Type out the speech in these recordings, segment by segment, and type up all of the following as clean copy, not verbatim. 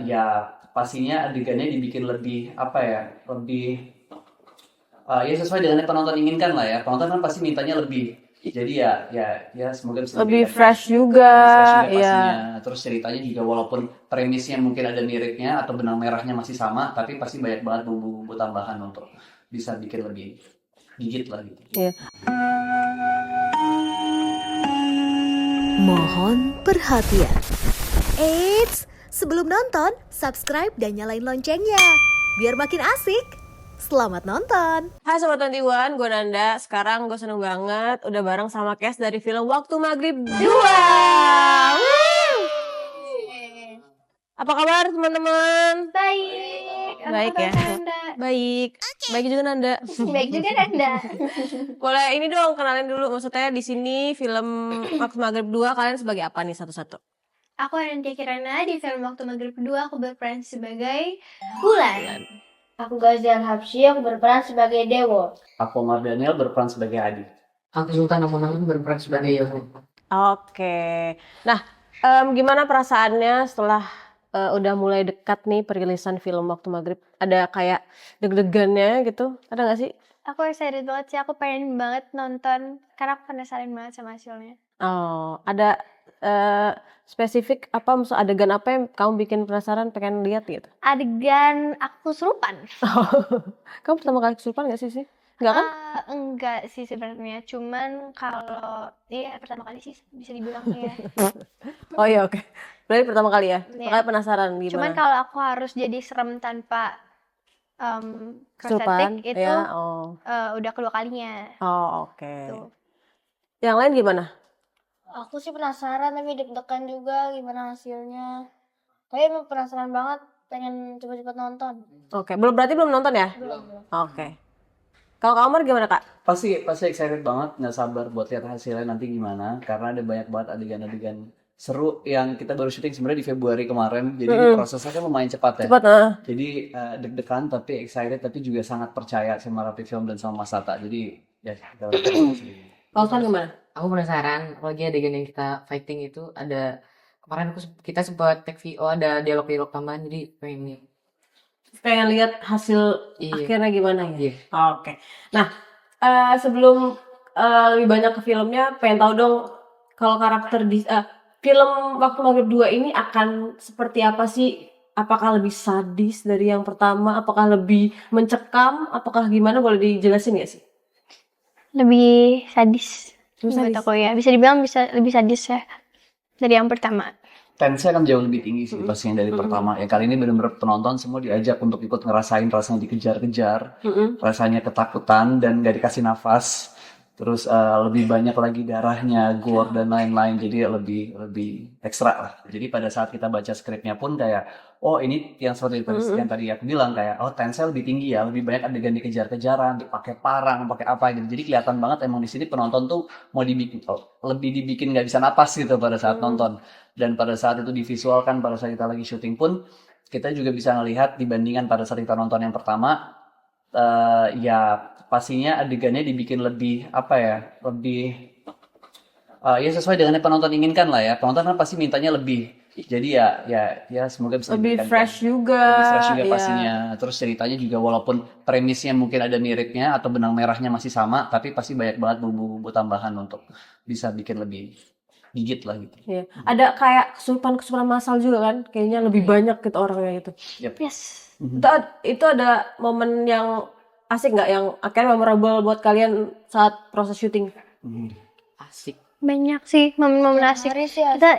Ya pastinya adegannya dibikin lebih apa ya, lebih ya sesuai dengan yang penonton inginkan lah ya. Penonton kan pasti mintanya lebih. Jadi ya semoga bisa Lebih diberikan fresh juga, lebih fresh juga ya. pastinya. Terus ceritanya juga walaupun premisnya mungkin ada miripnya atau benang merahnya masih sama, tapi pasti banyak banget bumbu-bumbu tambahan untuk bisa bikin lebih gigit lah gitu. Ya. Mohon perhatian. Eits, sebelum nonton, subscribe dan nyalain loncengnya. Biar makin asik. Selamat nonton. Hai Sobat 21, gue Nanda. Sekarang gue seneng banget udah bareng sama Kes dari film Waktu Maghrib 2. Apa kabar teman-teman? Baik. Apa Baik kabar ya. Nanda? Baik. Baik juga Nanda. Baik juga Nanda. Boleh ini dong kenalin dulu, maksudnya di sini film Waktu Maghrib 2 kalian sebagai apa nih satu-satu? Aku Anantia Kirana, di film Waktu Maghrib 2 aku berperan sebagai Bulan. Aku Gazel Habsyi, aku berperan sebagai Dewo. Aku Omar Daniel berperan sebagai Adi. Aku Sultan Amun berperan sebagai Yogo. Oke. Nah, gimana perasaannya setelah udah mulai dekat nih perilisan film Waktu Maghrib? Ada kayak deg-degannya gitu? Ada nggak sih? Aku excited banget sih, aku pengen banget nonton karena aku penasaran banget sama hasilnya. Oh, ada spesifik apa, maksud adegan apa yang kamu bikin penasaran pengen lihat gitu? Adegan aku kesurupan. Kamu pertama kali kesurupan nggak sih? Nggak kan? Enggak sih sebenarnya, cuman kalau pertama kali sih bisa dibilang ya. Oh iya, oke. Berarti pertama kali ya? Iya. Makanya penasaran Cuman gimana? kalau aku harus jadi serem tanpa Kesurupan? prosthetic itu Ya, oh. udah kedua kalinya. Oh, oke. Tuh. Yang lain gimana? Aku sih penasaran tapi deg-degan juga gimana hasilnya. Tapi emang penasaran banget, pengen cepet-cepet nonton. Oke, berarti belum nonton ya? Belum. Oke. Kalau Kak Omar gimana Kak? Pasti excited banget, nggak sabar buat lihat hasilnya nanti gimana, karena ada banyak banget adegan-adegan seru yang kita baru syuting sebenarnya di Februari kemarin, jadi ini prosesnya kan lumayan cepat ya. Cepat, Jadi deg-degan tapi excited tapi juga sangat percaya sama Rapi Film dan sama Mas Tata. Jadi ya kita Kalau kan gimana? Aku penasaran, apalagi adegan yang kita fighting itu ada kemarin kita sempat take VO, ada dialog-dialog tambahan, jadi pengen nih. Pengen lihat hasil Iya. akhirnya gimana ya? Iya. Oke. Nah, sebelum lebih banyak ke filmnya, pengen tahu dong kalau karakter di film Waktu Maghrib 2 ini akan seperti apa sih? Apakah lebih sadis dari yang pertama? Apakah lebih mencekam? Apakah gimana? Boleh dijelasin nggak sih? Lebih sadis. Lebih Menurut sadis. aku ya, bisa dibilang bisa lebih sadis ya dari yang pertama. tensinya kan jauh lebih tinggi sih pastinya dari pertama. Ya kali ini benar-benar penonton semua diajak untuk ikut ngerasain rasanya dikejar-kejar, rasanya ketakutan dan gak dikasih nafas. Terus lebih banyak lagi darahnya, gore dan lain-lain. Jadi lebih ekstra lah. Jadi pada saat kita baca skripnya pun kayak, oh ini yang seperti yang tadi aku bilang kayak, oh tensinya lebih tinggi ya, lebih banyak adegan dikejar-kejaran, dipakai parang, pakai apa gitu. Jadi kelihatan banget emang di sini penonton tuh mau dibikin, lebih dibikin nggak bisa napas gitu pada saat nonton. Dan pada saat itu divisualkan, pada saat kita lagi syuting pun kita juga bisa ngelihat dibandingkan pada saat kita nonton yang pertama, ya pastinya adegannya dibikin lebih apa ya, lebih ya sesuai dengan yang penonton inginkan lah ya. Penonton kan pasti mintanya lebih. Jadi ya semoga bisa Lebih diberikan fresh juga. lebih fresh juga ya. pastinya. Terus ceritanya juga walaupun premisnya mungkin ada miripnya atau benang merahnya masih sama, tapi pasti banyak banget bumbu-bumbu tambahan untuk bisa bikin lebih gigit lah gitu. Iya. Ada kayak kesurupan massal juga kan? Kayaknya lebih banyak gitu orangnya gitu. Yes. Itu ada momen yang asik nggak, yang akhirnya memorable buat kalian saat proses syuting? Asik. Banyak sih momen-momen asik. Hari sih asik. Kita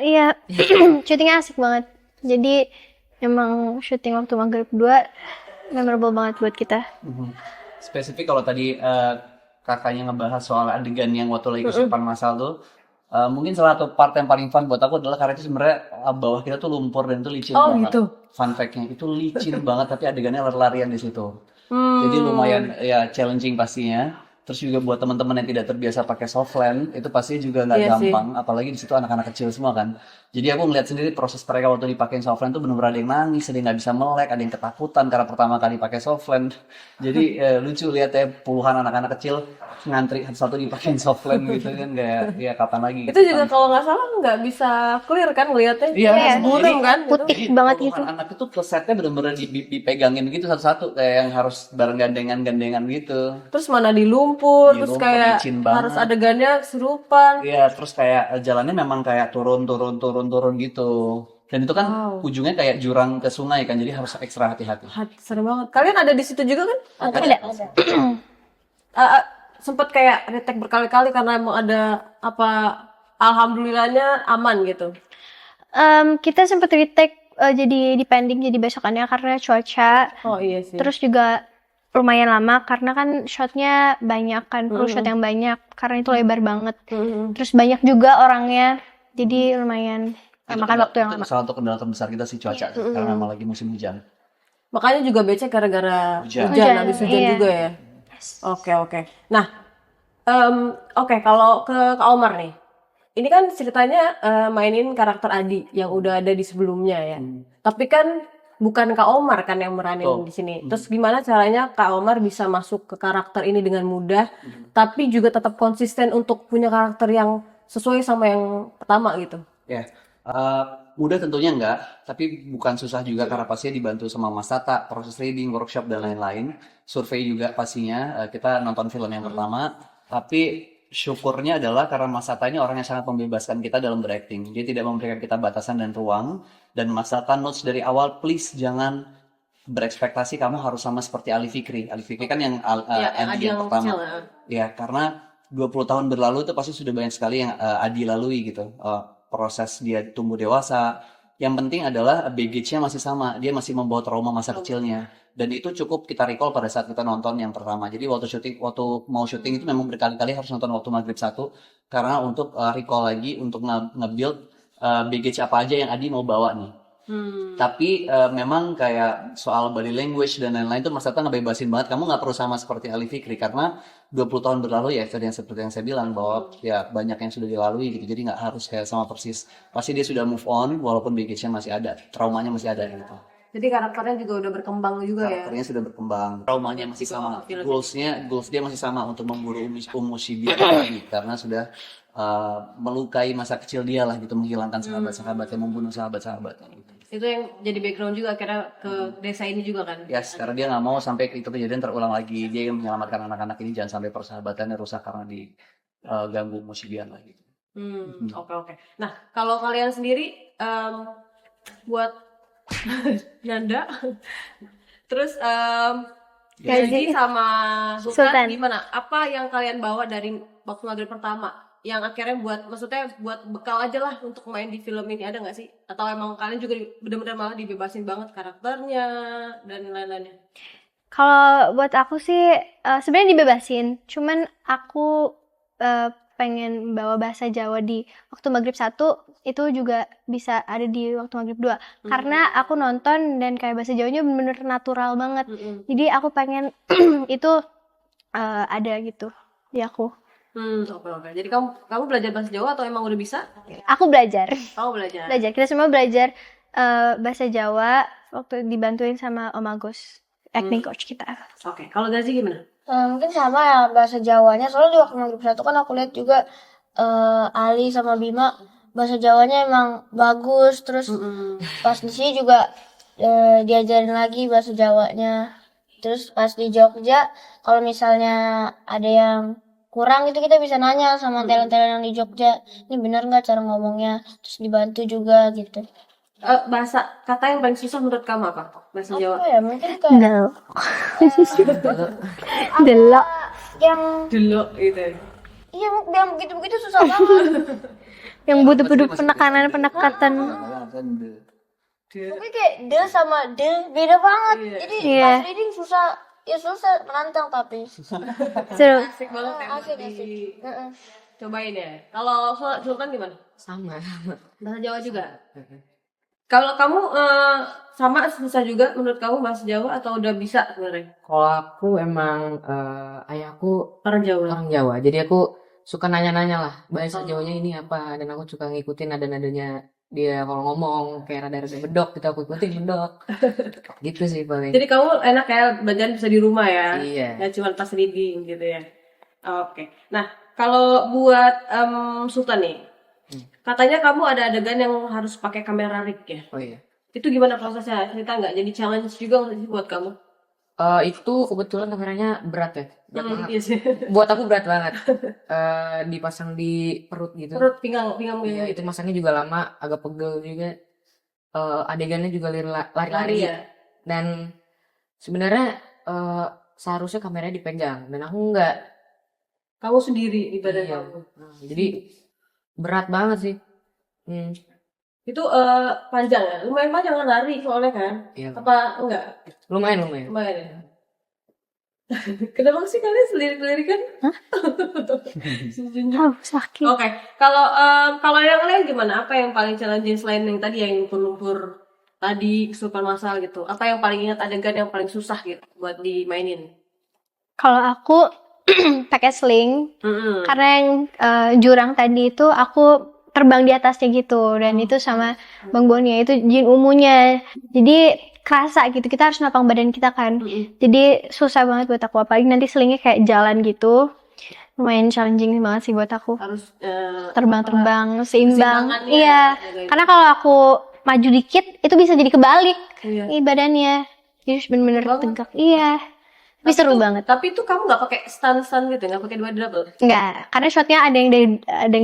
syutingnya asik banget. Jadi emang syuting Waktu Maghrib 2 memorable banget buat kita. Spesifik kalau tadi kakaknya ngebahas soal adegan yang waktu lagi kesurupan masal tuh, mungkin salah satu part yang paling fun buat aku adalah karena itu sebenarnya bawah kita tuh lumpur dan itu licin Oh, banget. gitu. Fun fact-nya itu licin banget tapi adegannya lari-larian di situ. Jadi lumayan ya challenging pastinya. Terus juga buat teman-teman yang tidak terbiasa pakai softland, itu pasti juga nggak Iya sih. gampang, apalagi di situ anak-anak kecil semua kan. Jadi aku ngeliat sendiri proses mereka waktu dipakein softland tuh benar-benar ada yang nangis, ada yang nggak bisa melek, ada yang ketakutan karena pertama kali pakai softland. Jadi lucu lihat ya puluhan anak-anak kecil ngantri satu dipakein softland gitu kan, kayak ya kapan lagi Itu gitu juga kan. kalau nggak salah nggak bisa clear kan ngeliatnya. Iya, Iya. Burem kan gitu. Putih banget Puluhan gitu. anak itu kesetnya bener-bener dipegangin gitu satu-satu kayak yang harus bareng gandengan-gandengan gitu. Terus mana di lumpur, Di terus lumpur, kayak licin banget. harus adegannya kesurupan. Iya, terus kayak jalannya memang kayak turun gitu. Dan itu kan Wow. ujungnya kayak jurang ke sungai kan, jadi harus ekstra hati-hati. Serem banget. Kalian ada di situ juga kan? Ada. Sempet kayak retake berkali-kali karena emang ada apa, alhamdulillahnya aman gitu. Kita sempet retake jadi depending jadi besokannya karena cuaca. Oh iya sih. Terus juga lumayan lama karena kan shotnya banyak kan, perlu shot yang banyak karena itu lebar banget. Terus banyak juga orangnya, jadi lumayan makan waktu yang lama. Salah satu kendala terbesar kita sih cuaca, karena memang lagi musim hujan. Makanya juga becek gara-gara Hujan. hujan, habis hujan Iya. juga ya. Oke. Nah, oke, kalau ke Kak Omar nih. Ini kan ceritanya mainin karakter Adi yang udah ada di sebelumnya ya. Tapi kan bukan Kak Omar kan yang meranin Betul. di sini. Terus gimana caranya Kak Omar bisa masuk ke karakter ini dengan mudah, tapi juga tetap konsisten untuk punya karakter yang sesuai sama yang pertama gitu? Ya, mudah tentunya enggak, tapi bukan susah juga karena pastinya dibantu sama Mas Tata, proses reading, workshop dan lain-lain, survei juga pastinya. Kita nonton film yang pertama, tapi syukurnya adalah karena Mas Tata ini orang yang sangat membebaskan kita dalam berakting. Dia tidak memberikan kita batasan dan ruang. Dan Mas Tata notes dari awal, please jangan berekspektasi kamu harus sama seperti Ali Fikri. Ali Fikri kan yang Adi yang pertama. Ya, karena 20 tahun berlalu itu pasti sudah banyak sekali yang Adi lalui gitu. Proses dia tumbuh dewasa. Yang penting adalah baggage-nya masih sama. Dia masih membawa trauma masa kecilnya. Dan itu cukup kita recall pada saat kita nonton yang pertama. Jadi waktu mau syuting itu memang berkali-kali harus nonton waktu maghrib 1. Karena untuk recall lagi, untuk nge-build baggage apa aja yang Adi mau bawa nih. Tapi memang kayak soal body language dan lain-lain itu Mas Tata ngebebasin banget. Kamu nggak perlu sama seperti Ali Fikri karena 20 tahun berlalu ya seperti yang saya bilang bahwa ya banyak yang sudah dilalui gitu. Jadi nggak harus kayak sama persis. Pasti dia sudah move on walaupun baggage-nya masih ada, traumanya masih ada gitu. Jadi karakternya juga udah berkembang juga ya. Karakternya sudah berkembang, traumanya masih sama, goals dia masih sama untuk memburu Shibia lagi karena sudah melukai masa kecil dia lah gitu, menghilangkan sahabat-sahabatnya, membunuh sahabat-sahabatnya gitu. Itu yang jadi background juga akhirnya ke desa ini juga kan. Ya, karena dia nggak mau sampai itu kejadian terulang lagi. Dia yang menyelamatkan anak-anak ini jangan sampai persahabatannya rusak karena diganggu Musibian lah gitu. Oke. Nah, kalau kalian sendiri buat Nanda, terus Gazi sama Sultan Sultan. gimana? Apa yang kalian bawa dari waktu maghrib pertama? Yang akhirnya maksudnya buat bekal aja lah untuk main di film ini, ada nggak sih? Atau emang kalian juga benar-benar malah dibebasin banget karakternya dan lain-lainnya? Kalau buat aku sih sebenarnya dibebasin, cuman aku pengen bawa bahasa Jawa di waktu maghrib 1 itu juga bisa ada di waktu maghrib 2 karena aku nonton dan kayak bahasa Jawanya bener-bener natural banget. Jadi aku pengen itu ada gitu di aku. Oke. Jadi kamu belajar bahasa Jawa atau emang udah bisa? Aku belajar. Kamu belajar. Kita semua belajar bahasa Jawa waktu dibantuin sama Om Agus, acting coach kita. Oke. Kalau Gazi gimana? Mungkin sama ya bahasa Jawanya. Soalnya di waktu maghrib 1 kan aku lihat juga Ali sama Bima bahasa Jawanya emang bagus. Terus pas di sini juga diajarin lagi bahasa Jawanya. Terus pas di Jogja kalau misalnya ada yang kurang itu kita bisa nanya sama talent-talent yang di Jogja. Ini benar nggak cara ngomongnya? Terus dibantu juga gitu. Bahasa kata yang paling susah menurut kamu apa? Bahasa Jawa. Apa ya? Mungkin kayak Delok. yang Dulu gitu. iya yang begitu-begitu susah banget. Yang butuh-butuh penekanan. Mungkin kayak de sama de beda banget. Jadi Iya. pas reading susah menantang tapi Seru. Asik banget ya. asik. Cobain ya. Kalau Sultan gimana? Sama. Bahasa Jawa juga. Kalau kamu sama susah juga menurut kamu bahasa Jawa atau udah bisa sebenarnya? Kalau aku emang ayahku Orang Jawa. orang Jawa, jadi aku suka nanya-nanya lah bahasa Oh. Jawanya ini apa, dan aku suka ngikutin nada-nadanya dia kalau ngomong kayak rada-rada bedok gitu, aku ikutin bedok gitu sih paling. Jadi kamu enak ya belajar bisa di rumah ya? Iya. Nggak cuma pas reading gitu ya? Oke. Nah, kalau buat Sultan nih, katanya kamu ada adegan yang harus pakai kamera rig ya? Oh iya. Itu gimana prosesnya? Cerita nggak? Jadi challenge juga nggak sih buat kamu? Itu kebetulan kameranya berat ya, berat banget. Iya sih. Buat aku berat banget. Dipasang di perut gitu. Perut pinggang Iya, itu masangnya juga lama, agak pegel juga. Adegannya juga lari-lari. lari ya. Dan sebenarnya seharusnya kameranya dipegang, dan aku enggak. Kamu sendiri di badan Iya. kamu. Nah, jadi berat banget sih. Itu panjang ya? Lumayan panjang kan lari soalnya kan? Iya. Apa enggak? Lumayan. Lumayan ya? Kenapa sih kalian selirik-lirikan? Oh, sakit. Oke, kalau yang lain gimana? Apa yang paling challenging selain yang tadi yang lumpur-lumpur tadi kesurupan masal gitu? Apa yang paling ingat adegan yang paling susah gitu buat dimainin? Kalau aku pakai sling, karena yang jurang tadi itu aku terbang di atasnya gitu, dan itu sama Bang Bonia itu jin ungunya, jadi kerasa gitu, kita harus napang badan kita kan, jadi susah banget buat aku, apalagi nanti selingnya kayak jalan gitu, lumayan challenging banget sih buat aku, Harus terbang-terbang seimbang, keseimbangannya iya, ada karena kalau aku maju dikit itu bisa jadi kebalik, Iya. badannya, jadi harus bener-bener Banget. tegak, iya. Tapi seru banget. Tapi itu kamu nggak pakai stand gitu, nggak pakai dua double? Enggak, karena shotnya ada yang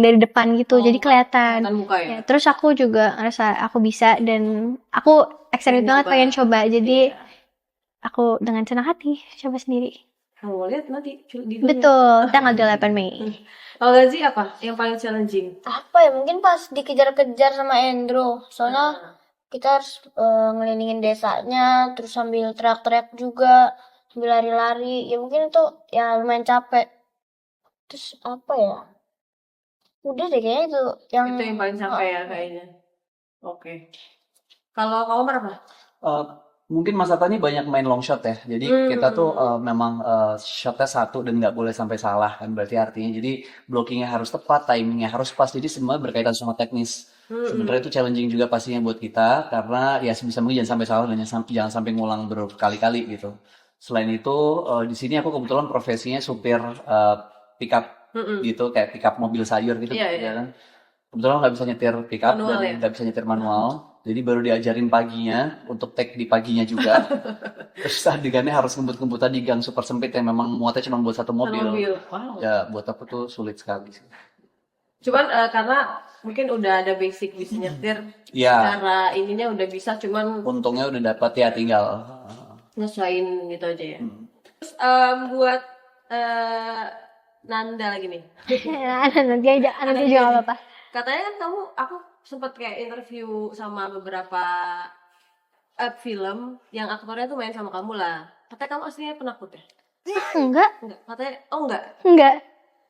dari depan gitu, jadi kelihatan. Kelihatan muka ya? Ya, terus aku juga ngerasa aku bisa, dan aku excited Pengen banget coba. pengen coba. Jadi aku dengan senang hati coba sendiri. Kamu mau lihat nanti di dunia. Betul, tanggal 8 Mei. Kalau Gazi apa yang paling challenging? Apa ya, mungkin pas dikejar-kejar sama Endro, soalnya kita harus ngelilingin desanya, terus sambil teriak-teriak juga, sambil lari-lari, ya mungkin itu ya lumayan capek. Terus apa ya, udah deh kayaknya itu yang Itu yang paling capek ya kayaknya. Oke. Kalau kamu apa? Mungkin Mas Atta ini banyak main long shot ya. Jadi kita tuh memang shotnya satu dan nggak boleh sampai salah kan. Berarti artinya jadi blockingnya harus tepat, timingnya harus pas. Jadi semua berkaitan sama teknis. Sebenarnya itu challenging juga pastinya buat kita karena ya sebisa mungkin jangan sampai salah dan jangan sampai ngulang berkali-kali gitu. Selain itu di sini aku kebetulan profesinya supir pickup gitu, kayak pickup mobil sayur gitu. Iya, iya. Kan. Kebetulan nggak bisa nyetir pickup Manual dan ya? nggak bisa nyetir manual. Jadi baru diajarin paginya untuk take di paginya juga. Terus adegannya harus ngebut-ngebutan di gang super sempit yang memang muatnya cuma buat satu mobil. Wow. Ya buat aku tuh sulit sekali sih. Cuman karena mungkin udah ada basic bisa nyetir, Ya cara ininya udah bisa, cuman untungnya udah dapat ya tinggal. nyesuaiin gitu aja ya. Terus buat Nanda lagi nih. Nanti aja, nanti juga nggak apa-apa. Katanya kan aku sempat kayak interview sama beberapa film yang aktornya tuh main sama kamu lah. Katanya kamu aslinya penakut ya? Enggak, Enggak. Katanya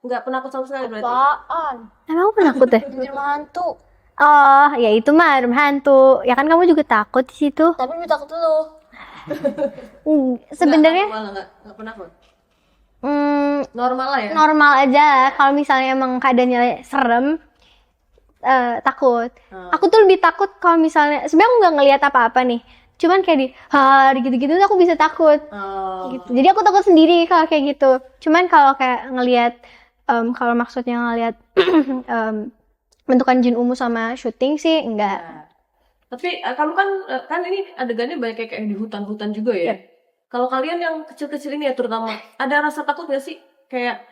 enggak penakut sama sekali berarti. apaan? emang aku penakut ya? Di rumah hantu. Oh, ya itu mah rumah hantu. Ya kan kamu juga takut di situ. Tapi lebih takut lu. Sebenarnya Enggak penakut. mm, Normal lah ya. normal aja. Kalau misalnya emang keadaannya serem, takut. Aku tuh lebih takut kalau misalnya sebenarnya aku nggak ngelihat apa-apa nih. Cuman kayak di hari gitu-gitu tuh aku bisa takut. Gitu. Jadi aku takut sendiri kalau kayak gitu. Cuman kalau kayak ngelihat kalau maksudnya ngelihat bentukan jin ungu sama syuting sih enggak. Tapi kamu kan ini adegannya banyak kayak di hutan-hutan juga ya. Kalau kalian yang kecil-kecil ini ya terutama, ada rasa takut gak sih? Kayak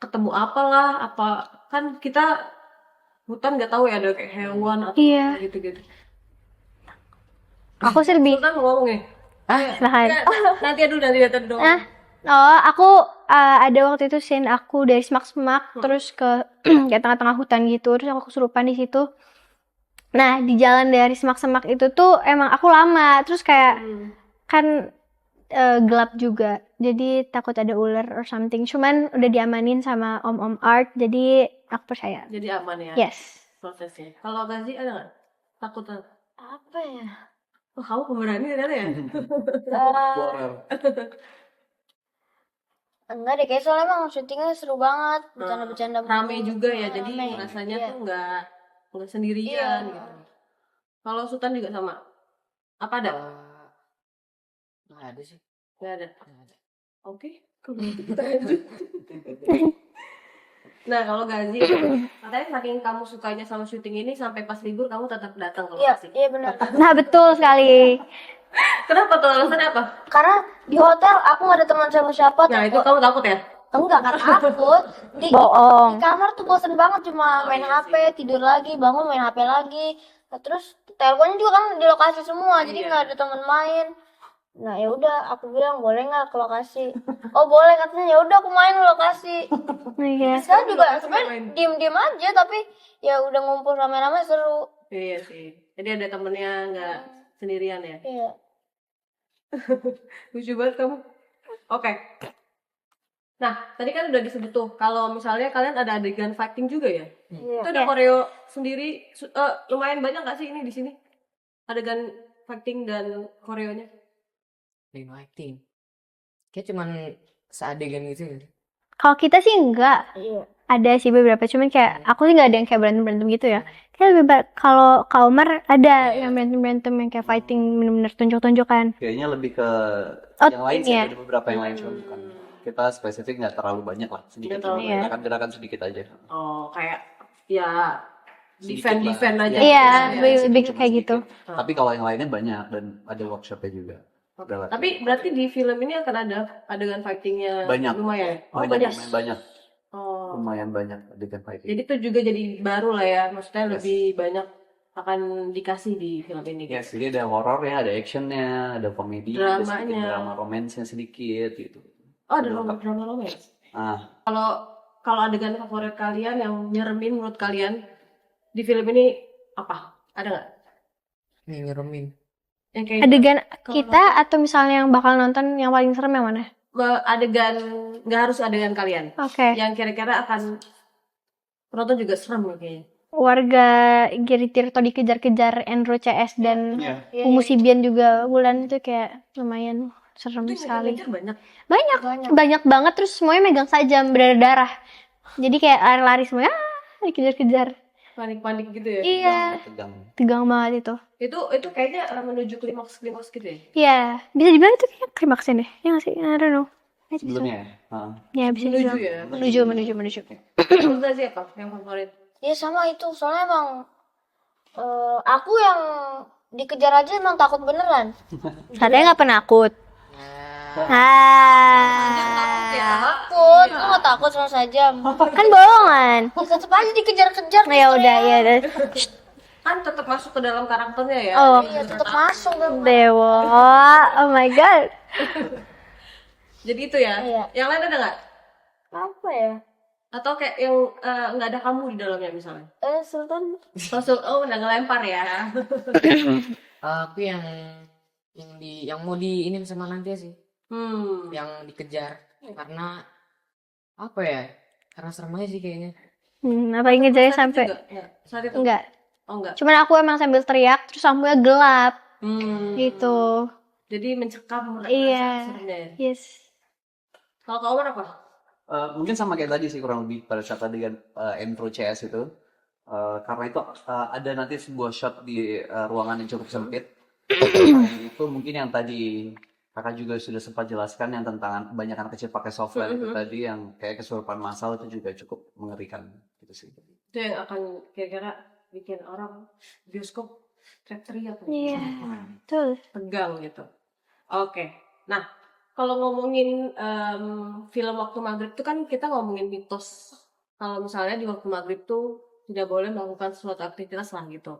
ketemu apalah, apa kan kita hutan nggak tahu ya ada kayak hewan atau Iya. gitu-gitu. Aku sih lebih Sultan mau ngomong ya? silahkan. Nanti dong. Aku ada waktu itu scene aku dari semak-semak terus ke kayak tengah-tengah hutan gitu, terus aku kesurupan di situ. Nah, di jalan dari semak-semak itu tuh emang aku lama, terus kayak kan gelap juga, jadi takut ada ular or something. Cuman udah diamanin sama om-om art, jadi aku percaya. Jadi aman ya Yes. prosesnya. Kalau Gazi ada nggak takutan? Apa ya? Oh, kamu pemberani ternyata ya? Horor. Enggak deh, kayak soalnya emang syutingnya seru banget, bercanda-bercanda Rame juga ya, jadi Rame. rasanya Iya. tuh nggak sendirian gitu. Kalau Sultan juga sama? Apa ada? Nggak ada sih. Nggak ada. Nggak ada. Oke, kalau gitu kita lanjut. Nah, kalau Gazi, katanya saking kamu sukanya sama syuting ini sampai pas libur kamu tetap datang ke Iya, lokasi. iya benar. Nah, betul sekali. Kenapa tuh, alasannya apa? Karena di hotel aku nggak ada teman siapa-siapa. Nah, itu kamu takut ya? Enggak, nggak takut. Di Bohong. kamar tuh bosen banget, cuma main iya HP, tidur lagi, bangun main HP lagi. Nah, terus teleponnya juga kan di lokasi semua, jadi Iya. nggak ada teman main. Nah ya udah, aku bilang boleh nggak ke lokasi? Oh boleh, katanya. Ya udah aku main ke lokasi. Iya. Saya juga Lokasi sebenarnya main. diem-diem aja, tapi ya udah ngumpul rame-rame seru. Iya sih. Jadi ada temennya nggak sendirian ya? Iya. Lucu banget kamu. Oke. Nah, tadi kan udah disebut tuh, kalau misalnya kalian ada adegan fighting juga ya? Iya. Itu ada koreo sendiri, lumayan banyak nggak sih ini di sini? Adegan fighting dan koreonya? Main acting. Kayak cuman seadegan gitu ya. Kalau kita sih enggak. Iya. Ada sih beberapa, cuman kayak aku sih nggak ada yang kayak berantem gitu ya. Kayak lebih kalau Kak Umar ada yang berantem yang kayak fighting bener-bener tunjuk-tunjukkan. Kayaknya lebih ke Oh, yang lain sih, iya. ada beberapa yang lain, cuma bukan kita spesifik nggak terlalu banyak lah, sedikit Nggak terlalu cuma banyak. gerakan-gerakan sedikit aja. Oh, kayak ya Sedikit defend lah. aja. Iya, gitu ya. lebih Cuma kayak gitu. sedikit. Tapi kalau yang lainnya banyak dan ada workshopnya juga. Oke. Relatif. Tapi berarti di film ini akan ada adegan fightingnya Banyak. lumayan ya? Oh, banyak, banyak. lumayan banyak, Oh. lumayan banyak adegan fighting. Jadi itu juga jadi baru lah ya, maksudnya Yes. lebih banyak akan dikasih di film ini. Yes, jadi ada horornya, ada actionnya, ada komedi, ada sedikit Dramanya. drama romansnya sedikit gitu. Oh, ada Lengkap. drama romance. Ah, Kalau adegan favorit kalian yang nyeremin menurut kalian di film ini apa? Ada nggak? Ini nyeremin. Yang kayak Adegan Kalau kita atau misalnya yang bakal nonton yang paling serem yang mana? adegan, nggak harus adegan kalian. Oke. Yang kira-kira akan penonton juga serem nih kayaknya. Warga Giri Tirto dikejar-kejar Andrew CS dan iya. Ungu Sibian juga Wulan itu kayak lumayan serem Itu yang sekali. ngejar banyak. Banyak, Banyak. banyak banget, terus semuanya megang sajam berdarah-darah. Jadi kayak lari-lari semuanya dikejar-kejar. Panik-panik gitu ya. Iya, Tegang. tegang banget itu. Itu kayaknya menuju klimaks gitu ya. Iya, bisa dibilang itu kayak klimaksnya deh. Ya nggak sih? I don't know. I think so. Sebelumnya ya. Ah. Ya bisa Menuju dibilang. ya. Menuju. Menurut Gazi apa yang favorit? Ya sama itu, soalnya emang aku yang dikejar aja emang takut beneran. Katanya nggak penakut. Takut, lu nggak takut sama sajam? Kan bohongan. Ya tetep aja dikejar-kejar. Nah, ya udah ya. Udah. Kan tetap masuk ke dalam karakternya ya. Oh, Iya tetep masuk. Dewa. Oh my god. Jadi itu ya. Iya. Yang lain ada nggak? Apa ya? Atau kayak yang nggak ada kamu di dalamnya misalnya? Sultan. Udah ngelempar ya. Aku yang mau di ini sama nanti sih. Yang dikejar karena apa ya? Karena serem aja sih kayaknya. Apa yang ngejarnya Saat itu sampai juga? Nggak. Saat itu? enggak. Oh enggak. Cuman aku emang sambil teriak terus lampunya gelap gitu. Jadi mencekam rasa Iya. seremnya ya. Yes. Kalau Kak Umar apa? Mungkin sama kayak tadi sih, kurang lebih pada saat adegan intro CS itu. Karena itu ada nanti sebuah shot di ruangan yang cukup sempit. Itu mungkin yang tadi kakak juga sudah sempat jelaskan, yang tentang kebanyakan kecil pakai software itu tadi, yang kayak kesurupan massal itu juga cukup mengerikan gitu sih. Itu yang akan kira-kira bikin orang bioskop teriak-teriak. Iya. Betul. Tegang gitu. Oke. Nah, kalau ngomongin film waktu maghrib itu kan kita ngomongin mitos. Kalau misalnya di waktu maghrib tuh tidak boleh melakukan suatu aktivitas lah gitu.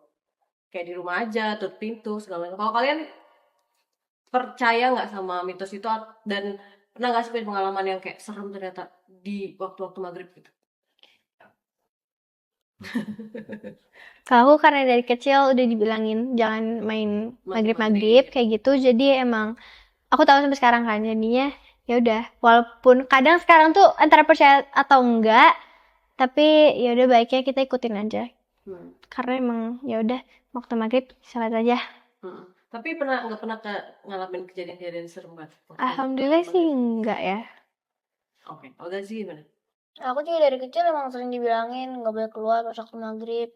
Kayak di rumah aja, tutup pintu, segala macam. Kalau kalian percaya nggak sama mitos itu, dan pernah nggak sih punya pengalaman yang kayak serem ternyata di waktu-waktu maghrib gitu? Kalau aku karena dari kecil udah dibilangin jangan main maghrib kayak gitu, jadi emang aku tahu sampai sekarang kan, jadinya ya udah, walaupun kadang sekarang tuh antara percaya atau enggak, tapi ya udah baiknya kita ikutin aja karena emang ya udah waktu maghrib sholat aja. Tapi nggak pernah ngalamin kejadian-kejadian serem kan? Alhamdulillah sih enggak ya. Oke, Olga sih gimana? Aku juga dari kecil emang sering dibilangin nggak boleh keluar pas waktu maghrib.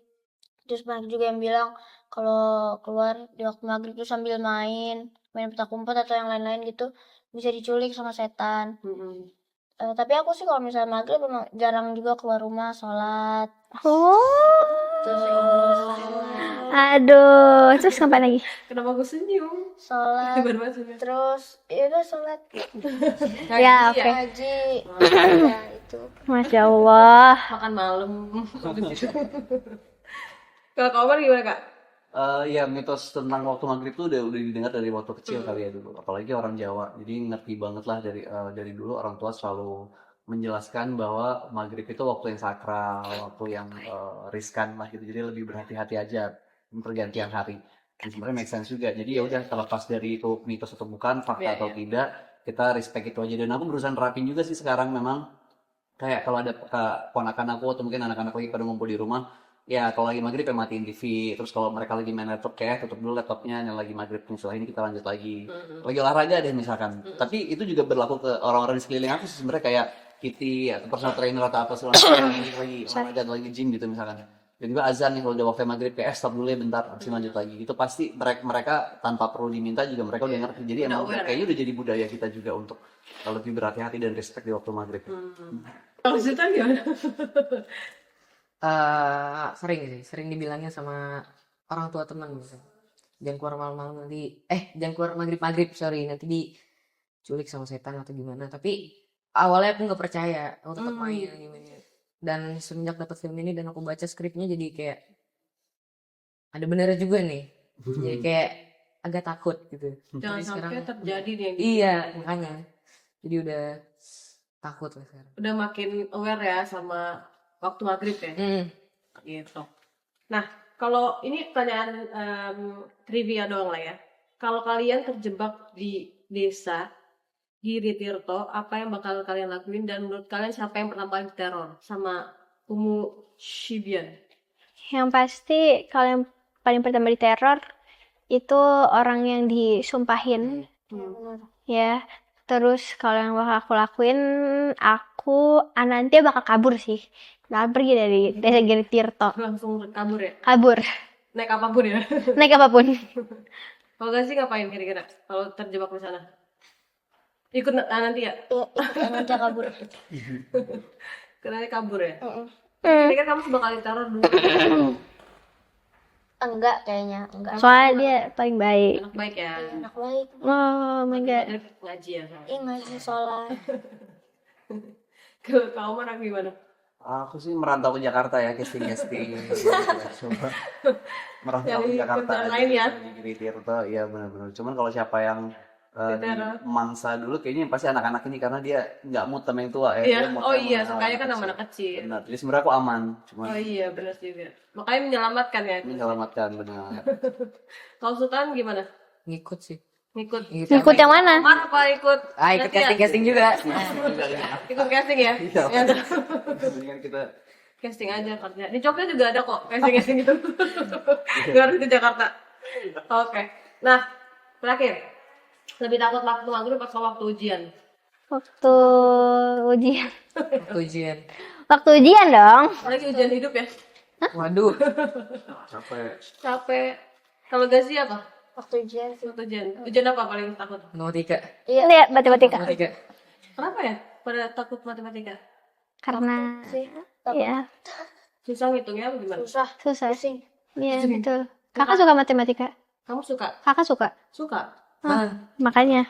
Terus banyak juga yang bilang kalau keluar di waktu maghrib tuh sambil main petak umpet atau yang lain-lain gitu bisa diculik sama setan. Tapi aku sih kalau misalnya maghrib emang jarang juga keluar rumah sholat. Aduh, terus ngapain lagi? Kenapa gue senyum? Sholat Hebat banget senyumnya. terus ya udah sholat Ya, oke. ngaji ya itu. Masya Allah. Makan malam. Kalau Kak Omar gimana Kak? Ya mitos tentang waktu maghrib tuh udah didengar dari waktu kecil kali ya dulu, apalagi orang Jawa. Jadi ngerti banget lah dari dulu orang tua selalu menjelaskan bahwa maghrib itu waktu yang sakral, waktu yang riskan lah gitu. Jadi lebih berhati-hati aja pergantian hari. Dan sebenarnya make sense juga. Jadi ya udah terlepas dari itu mitos atau bukan, fakta atau tidak, kita respect itu aja. Dan aku berusaha nerapin juga sih sekarang memang. Kayak kalau ada ponakan aku atau mungkin anak-anak lagi pada ngumpul di rumah, ya kalau lagi maghrib ya matiin TV. Terus kalau mereka lagi main laptop kayak tutup dulu laptopnya, yang lagi maghrib setelah ini kita lanjut lagi. Lagi olahraga deh misalkan. Tapi itu juga berlaku ke orang-orang di sekeliling aku sih sebenarnya, kayak PT atau personal trainer atau apa segala macam lagi olahraga atau lagi gym gitu misalkan. Dan juga azan nih kalau udah waktu maghrib kayak stop dulu ya bentar, habis lanjut lagi. Itu pasti mereka tanpa perlu diminta juga mereka udah ngerti. Jadi emang kayaknya udah jadi budaya kita juga untuk lebih berhati-hati dan respect di waktu maghrib. Kalau Sultan gimana? Sering dibilangnya sama orang tua teman gitu. Jangan keluar malam-malam nanti, jangan keluar maghrib, sorry, nanti diculik sama setan atau gimana. Tapi awalnya aku nggak percaya, aku tetap main gimana. Dan semenjak dapat film ini dan aku baca skripnya jadi kayak ada benernya juga nih. Jadi kayak agak takut gitu. Jangan Jadi sampai terjadi nih. Iya, makanya. Jadi udah takut lah sekarang. Udah makin aware ya sama waktu maghrib ya. Gitu. Nah, kalau ini pertanyaan trivia doang lah ya. Kalau kalian terjebak di desa Giri Tirto, apa yang bakal kalian lakuin dan menurut kalian siapa yang pertama kali diteror sama Umu Shibian? Yang pasti kalau yang paling pertama diteror itu orang yang disumpahin. Ya. Terus kalau yang bakal aku lakuin, nanti bakal kabur sih. Bakal pergi dari desa Giri Tirto. Langsung kabur ya? Kabur. Naik apapun ya? Naik apapun. Kalau gak sih ngapain kira-kira kalau terjebak di sana? Ikut nanti ya? Iya, nanti kabur. Nanti kabur ya? Kira-kira kamu bakal diteror dulu? Enggak kayaknya, enggak. Soalnya dia paling baik. Anak baik ya? Anak baik. Oh my god. Ngaji ya? Ngaji sholat. Kalau kamu mana gimana? Aku sih merantau ke Jakarta ya, casting. Coba merantau ke Jakarta yang aja, lain ya? di Giri Tirto, iya benar-benar. Cuman kalau siapa yang di mangsa dulu kayaknya pasti anak-anak ini, karena dia nggak mood sama yang tua ya. Iya. Dia mood Oh sama iya, sukanya kan sama anak kecil. Benar. Jadi sebenarnya aku aman, cuman Oh iya, benar juga. Makanya menyelamatkan ya. menyelamatkan benar. Kalau Sultan gimana? Ngikut sih. Ngikut. Ngikut yang mana? Omar apa ikut? Ikut casting juga. Ikut casting ya? Iya. Ya udah. Mendingan kita Casting aja kerja. Di Jogja juga ada kok casting gitu. Gak harus ke Jakarta. Oke. Nah, terakhir. Lebih takut waktu maghrib atau waktu ujian? Waktu ujian. Ujian. Waktu ujian dong. Apalagi ujian hidup ya? Waduh. Capek. Kalau Gazi apa? Waktu ujian sih. Waktu ujian. Ujian apa paling takut? Matematika. Lihat matematika. Kenapa ya? Pada takut matematika? Karena Sih. ya Susah ngitungnya apa gimana? Susah. susah. Iya betul. Kakak suka matematika. Kamu suka? Kakak suka. Suka. Makanya.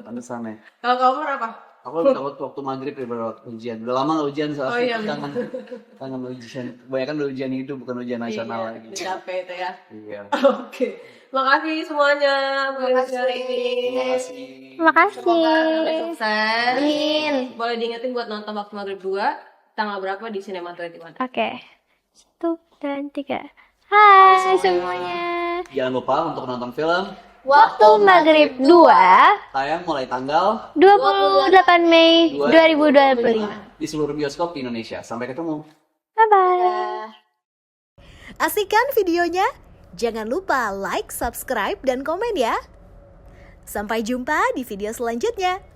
pantesan ya. Kalau kamu apa? Aku lebih takut waktu maghrib daripada waktu ujian. Udah lama nggak ujian soalnya. Oh iya, kangen ujian. Kebanyakan udah ujian hidup, bukan ujian nasional lagi. Capek itu ya. Iya. Oke. Makasih semuanya. Makasih ini. Makasih. Sukses. Amin. Boleh diingetin buat nonton waktu maghrib 2 tanggal berapa di Cinema 21. Oke. 1, 2, 3. Hai semuanya. Jangan lupa untuk nonton film Waktu maghrib 2 tayang mulai tanggal 28 Mei 2025. di seluruh bioskop di Indonesia. Sampai ketemu. Bye bye. Asik kan videonya? Jangan lupa like, subscribe, dan komen ya. Sampai jumpa di video selanjutnya.